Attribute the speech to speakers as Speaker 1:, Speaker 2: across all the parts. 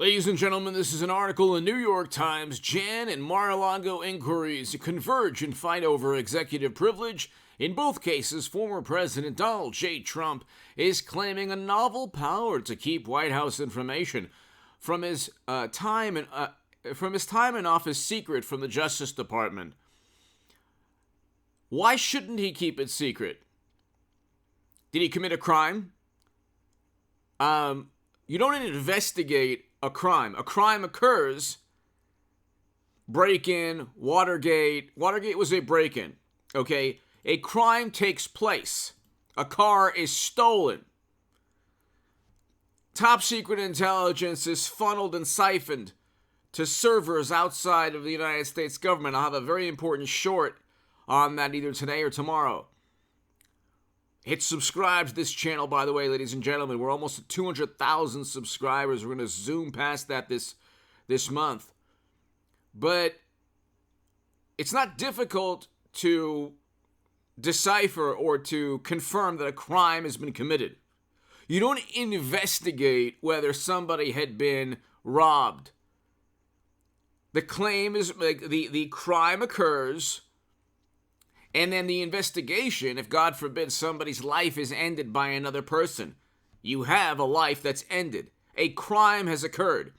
Speaker 1: Ladies and gentlemen, this is an article in New York Times. Jan and Mar-a-Lago inquiries converge and fight over executive privilege. In both cases, former President Donald J. Trump is claiming a novel power to keep White House information from his time in office secret from the Justice Department. Why shouldn't he keep it secret? Did he commit a crime? You don't investigate a crime. A crime occurs. Break-in, Watergate. Watergate was a break-in, okay? A crime takes place. A car is stolen. Top secret intelligence is funneled and siphoned to servers outside of the United States government. I'll have a very important short on that either today or tomorrow. Hit subscribe to this channel, by the way, ladies and gentlemen. We're almost at 200,000 subscribers. We're going to zoom past that this month. But it's not difficult to decipher or to confirm that a crime has been committed. You don't investigate whether somebody had been robbed. The claim is, the crime occurs, and then the investigation, if God forbid somebody's life is ended by another person, you have a life that's ended. A crime has occurred.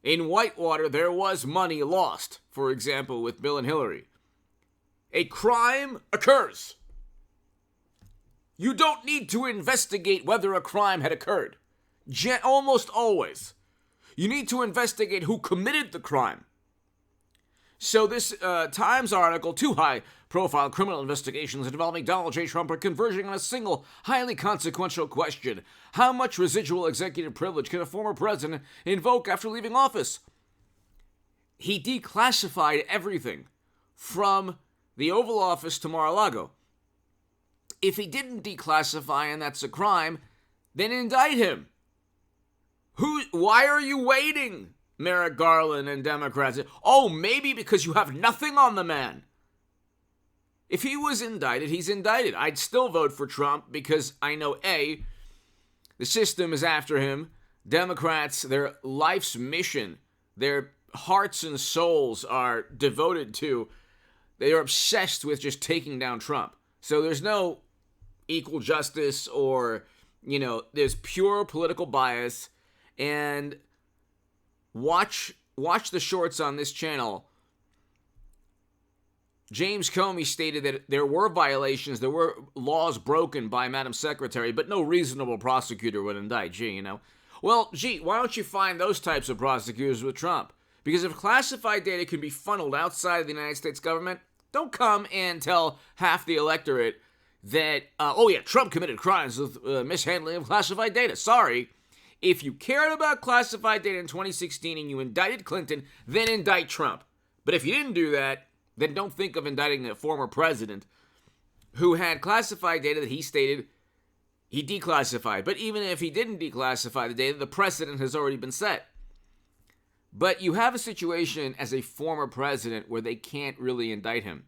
Speaker 1: In Whitewater, there was money lost, for example, with Bill and Hillary. A crime occurs. You don't need to investigate whether a crime had occurred. Almost always. You need to investigate who committed the crime. So this Times article, two high-profile criminal investigations involving Donald J. Trump are converging on a single, highly consequential question. How much residual executive privilege can a former president invoke after leaving office? He declassified everything from the Oval Office to Mar-a-Lago. If he didn't declassify and that's a crime, then indict him. Why are you waiting? Merrick Garland and Democrats. Oh, maybe because you have nothing on the man. If he was indicted, he's indicted. I'd still vote for Trump because I know, A, the system is after him. Democrats, their life's mission, their hearts and souls are devoted to, they are obsessed with just taking down Trump. So there's no equal justice or, there's pure political bias. And watch the shorts on this channel. James Comey stated that there were violations, there were laws broken by Madam Secretary, but no reasonable prosecutor would indict. Well, why don't you find those types of prosecutors with Trump? Because if classified data can be funneled outside of the United States government, don't come and tell half the electorate that, Trump committed crimes with mishandling of classified data. Sorry. If you cared about classified data in 2016 and you indicted Clinton, then indict Trump. But if you didn't do that, then don't think of indicting a former president who had classified data that he stated he declassified. But even if he didn't declassify the data, the precedent has already been set. But you have a situation as a former president where they can't really indict him.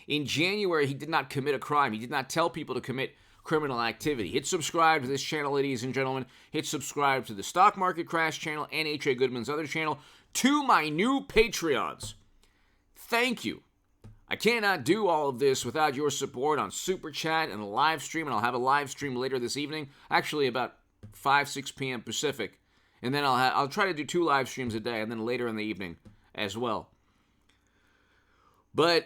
Speaker 1: In January, he did not commit a crime. He did not tell people to commit criminal activity. Hit subscribe to this channel, ladies and gentlemen. Hit subscribe to the Stock Market Crash channel and H.A. Goodman's other channel. To my new Patreons, thank you. I cannot do all of this without your support on Super Chat and a live stream, and I'll have a live stream later this evening, actually about 6 p.m. Pacific, and then I'll try to do 2 live streams a day, and then later in the evening as well. But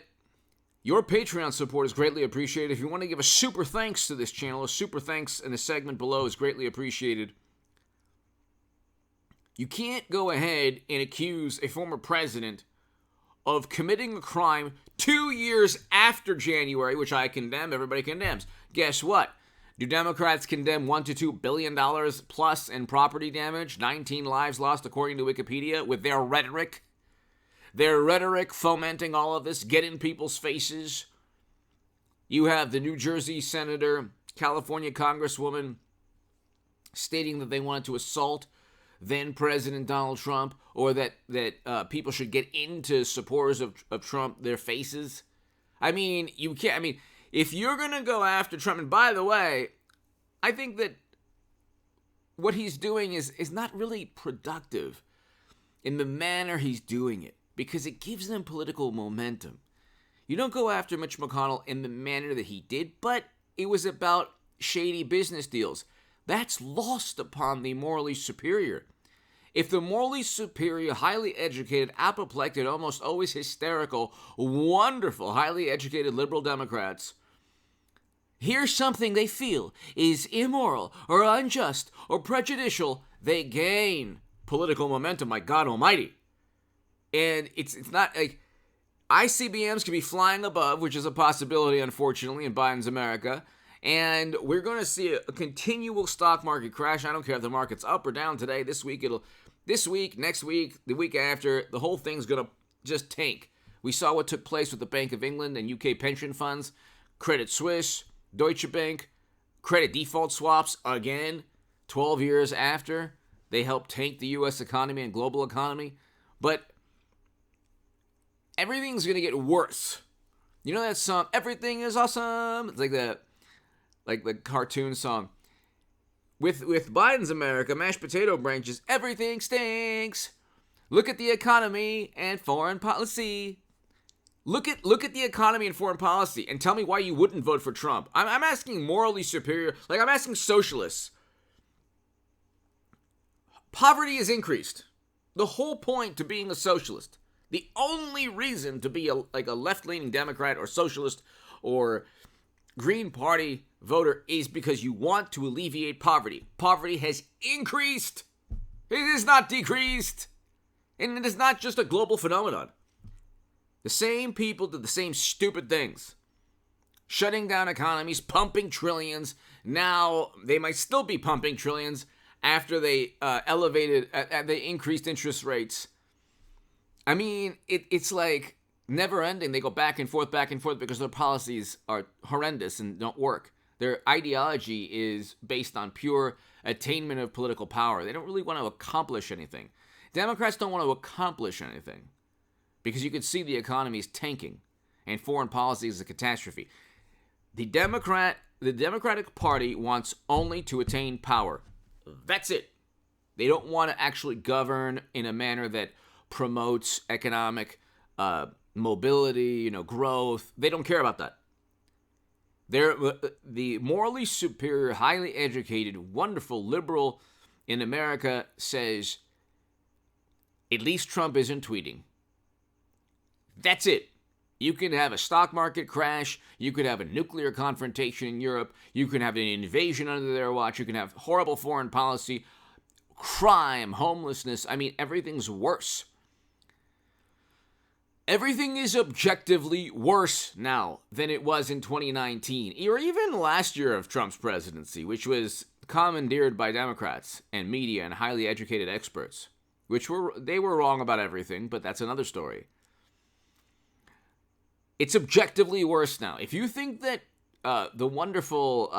Speaker 1: your Patreon support is greatly appreciated. If you want to give a super thanks to this channel, a super thanks in the segment below is greatly appreciated. You can't go ahead and accuse a former president of committing a crime 2 years after January, which I condemn, everybody condemns. Guess what? Do Democrats condemn $1 to $2 billion plus in property damage, 19 lives lost according to Wikipedia, with their rhetoric? Their rhetoric fomenting all of this, get in people's faces. You have the New Jersey senator, California congresswoman, stating that they wanted to assault then President Donald Trump, or that people should get into supporters of Trump, their faces. You can't, if you're going to go after Trump, and by the way, I think that what he's doing is not really productive. in the manner he's doing it, because it gives them political momentum. You don't go after Mitch McConnell in the manner that he did, but it was about shady business deals. That's lost upon the morally superior. If the morally superior, highly educated, apoplectic, almost always hysterical, wonderful, highly educated liberal Democrats hear something they feel is immoral or unjust or prejudicial, they gain political momentum, my God almighty. And it's not like ICBMs can be flying above, which is a possibility, unfortunately, in Biden's America. And we're going to see a continual stock market crash. I don't care if the market's up or down today. This week, next week, the week after, the whole thing's going to just tank. We saw what took place with the Bank of England and UK pension funds, Credit Suisse, Deutsche Bank, credit default swaps again, 12 years after they helped tank the U.S. economy and global economy. But everything's going to get worse. You know that song, Everything is Awesome? It's like the cartoon song. With Biden's America, mashed potato branches, everything stinks. Look at the economy and foreign policy. Look at the economy and foreign policy and tell me why you wouldn't vote for Trump. I'm asking morally superior, like I'm asking socialists. Poverty is increased. The whole point to being a socialist, the only reason to be a left-leaning Democrat or socialist or Green Party voter is because you want to alleviate poverty. Poverty has increased. It is not decreased. And it is not just a global phenomenon. The same people did the same stupid things. Shutting down economies, pumping trillions. Now, they might still be pumping trillions after they they increased interest rates. I mean, it's like never ending. They go back and forth because their policies are horrendous and don't work. Their ideology is based on pure attainment of political power. They don't really want to accomplish anything. Democrats don't want to accomplish anything because you can see the economy is tanking and foreign policy is a catastrophe. The Democratic Party wants only to attain power. That's it. They don't want to actually govern in a manner that promotes economic mobility, growth. They don't care about that. They're the morally superior, highly educated, wonderful liberal in America says, at least Trump isn't tweeting. That's it. You can have a stock market crash. You could have a nuclear confrontation in Europe. You can have an invasion under their watch. You can have horrible foreign policy, crime, homelessness. I mean, everything's worse. Everything is objectively worse now than it was in 2019, or even last year of Trump's presidency, which was commandeered by Democrats and media and highly educated experts, they were wrong about everything, but that's another story. It's objectively worse now. If you think that the wonderful,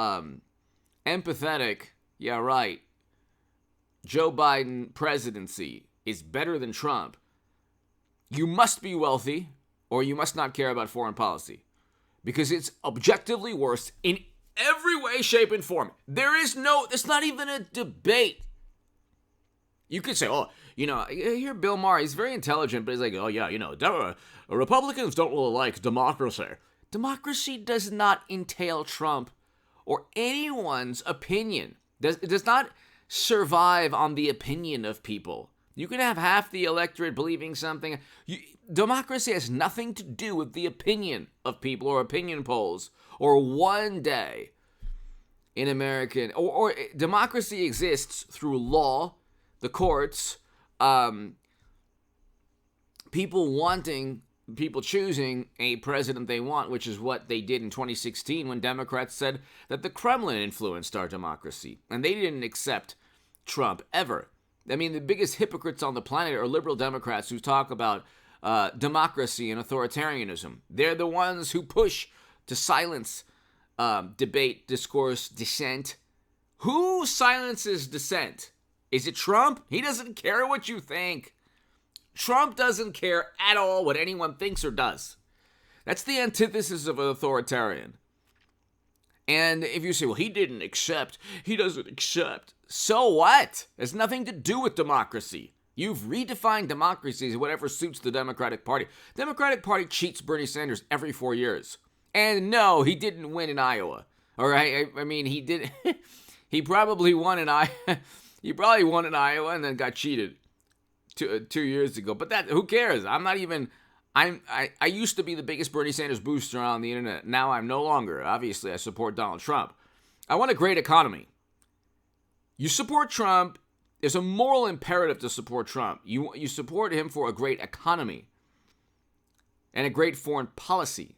Speaker 1: empathetic, yeah, right, Joe Biden presidency is better than Trump, you must be wealthy or you must not care about foreign policy because it's objectively worse in every way, shape, and form. It's not even a debate. You could say, hear Bill Maher, he's very intelligent, but he's like, Republicans don't really like democracy. Democracy does not entail Trump or anyone's opinion. It does not survive on the opinion of people. You can have half the electorate believing something. Democracy has nothing to do with the opinion of people or opinion polls or one day in American, or democracy exists through law, the courts, people choosing a president they want, which is what they did in 2016 when Democrats said that the Kremlin influenced our democracy. And they didn't accept Trump ever. I mean, the biggest hypocrites on the planet are liberal Democrats who talk about democracy and authoritarianism. They're the ones who push to silence debate, discourse, dissent. Who silences dissent? Is it Trump? He doesn't care what you think. Trump doesn't care at all what anyone thinks or does. That's the antithesis of an authoritarian. And if you say, well, he doesn't accept. So what? It has nothing to do with democracy. You've redefined democracy as whatever suits the Democratic Party. Democratic Party cheats Bernie Sanders every 4 years. And no, he didn't win in Iowa. All right, I mean, he did. He probably won in Iowa. He probably won in Iowa and then got cheated 2 years ago. But that, who cares? I'm not even. I used to be the biggest Bernie Sanders booster on the internet. Now I'm no longer. Obviously, I support Donald Trump. I want a great economy. You support Trump. There's a moral imperative to support Trump. You support him for a great economy and a great foreign policy.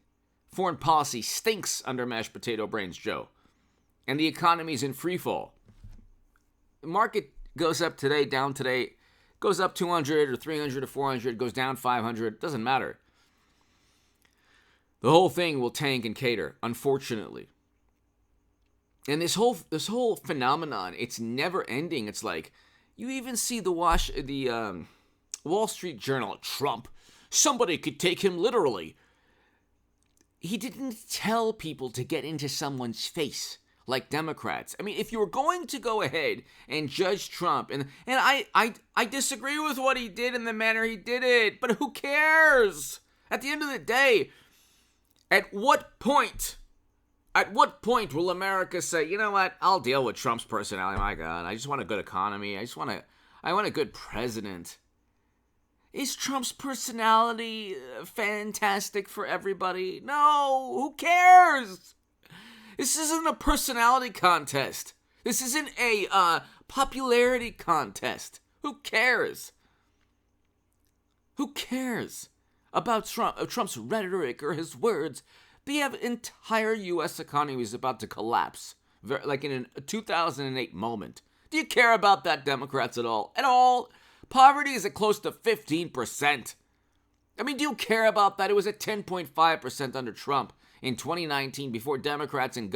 Speaker 1: Foreign policy stinks under mashed potato brains, Joe. And the economy's in free fall. The market goes up today, down today, goes up 200 or 300 or 400, goes down 500, doesn't matter. The whole thing will tank and cater, unfortunately. And this whole phenomenon, it's never ending. It's like, you even see the Wall Street Journal, Trump, somebody could take him literally. He didn't tell people to get into someone's face like Democrats. I mean, if you were going to go ahead and judge Trump, and I disagree with what he did and the manner he did it, but who cares? At the end of the day, at what point will America say, you know what, I'll deal with Trump's personality. My God, I just want a good economy. I want a good president. Is Trump's personality fantastic for everybody? No, who cares? This isn't a personality contest. This isn't a popularity contest. Who cares? Who cares about Trump's rhetoric or his words? The entire U.S. economy is about to collapse, like in a 2008 moment. Do you care about that, Democrats, at all? At all? Poverty is at close to 15%. I mean, do you care about that? It was at 10.5% under Trump in 2019 before Democrats and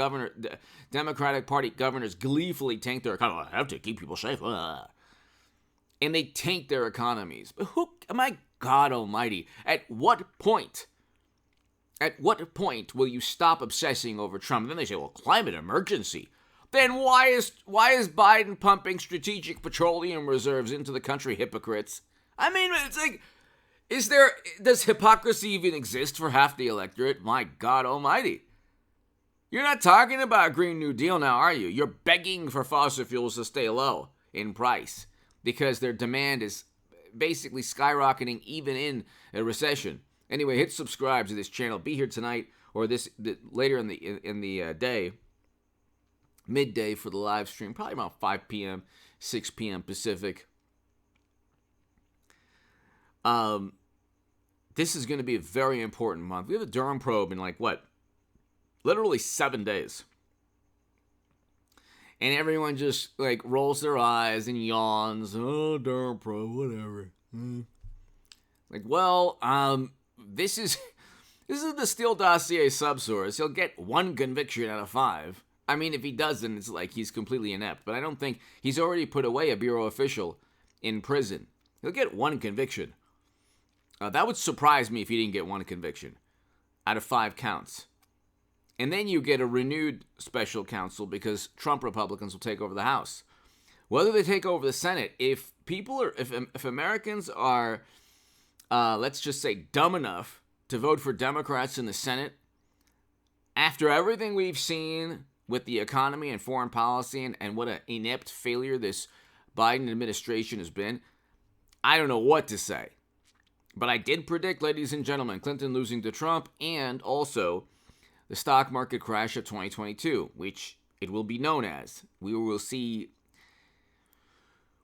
Speaker 1: Democratic Party governors gleefully tanked their economy. I have to keep people safe. And they tanked their economies. But my God almighty, at what point will you stop obsessing over Trump? And then they say, well, climate emergency. Then why is Biden pumping strategic petroleum reserves into the country, hypocrites? I mean, it's like, does hypocrisy even exist for half the electorate? My God almighty. You're not talking about Green New Deal now, are you? You're begging for fossil fuels to stay low in price because their demand is basically skyrocketing even in a recession. Anyway, hit subscribe to this channel. Be here tonight or later in the day, midday for the live stream, probably about 5 p.m., 6 p.m. Pacific. This is going to be a very important month. We have a Durham probe in literally 7 days. And everyone just rolls their eyes and yawns. Oh, Durham probe, whatever. This is the Steele dossier subsource. He'll get 1 conviction out of 5. I mean, if he doesn't, it's like he's completely inept. But I don't think he's already put away a bureau official in prison. He'll get 1 conviction. That would surprise me if he didn't get 1 conviction out of 5 counts. And then you get a renewed special counsel because Trump Republicans will take over the House. Whether they take over the Senate, if Americans are, let's just say, dumb enough to vote for Democrats in the Senate, after everything we've seen with the economy and foreign policy and what an inept failure this Biden administration has been, I don't know what to say. But I did predict, ladies and gentlemen, Clinton losing to Trump and also the stock market crash of 2022, which it will be known as. We will see.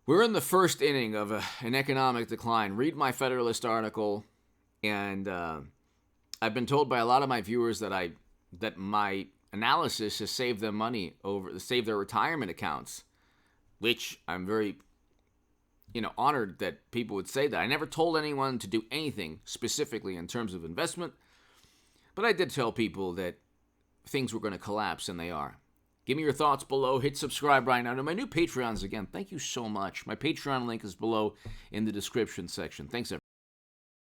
Speaker 1: We're in the first inning of an economic decline. Read my Federalist article, and I've been told by a lot of my viewers that my analysis has saved them money saved their retirement accounts, which I'm very honored that people would say that. I never told anyone to do anything specifically in terms of investment, but I did tell people that things were going to collapse, and they are. Give me your thoughts below. Hit subscribe right now to my new Patreons again. Thank you so much. My Patreon link is below in the description section. Thanks, everyone.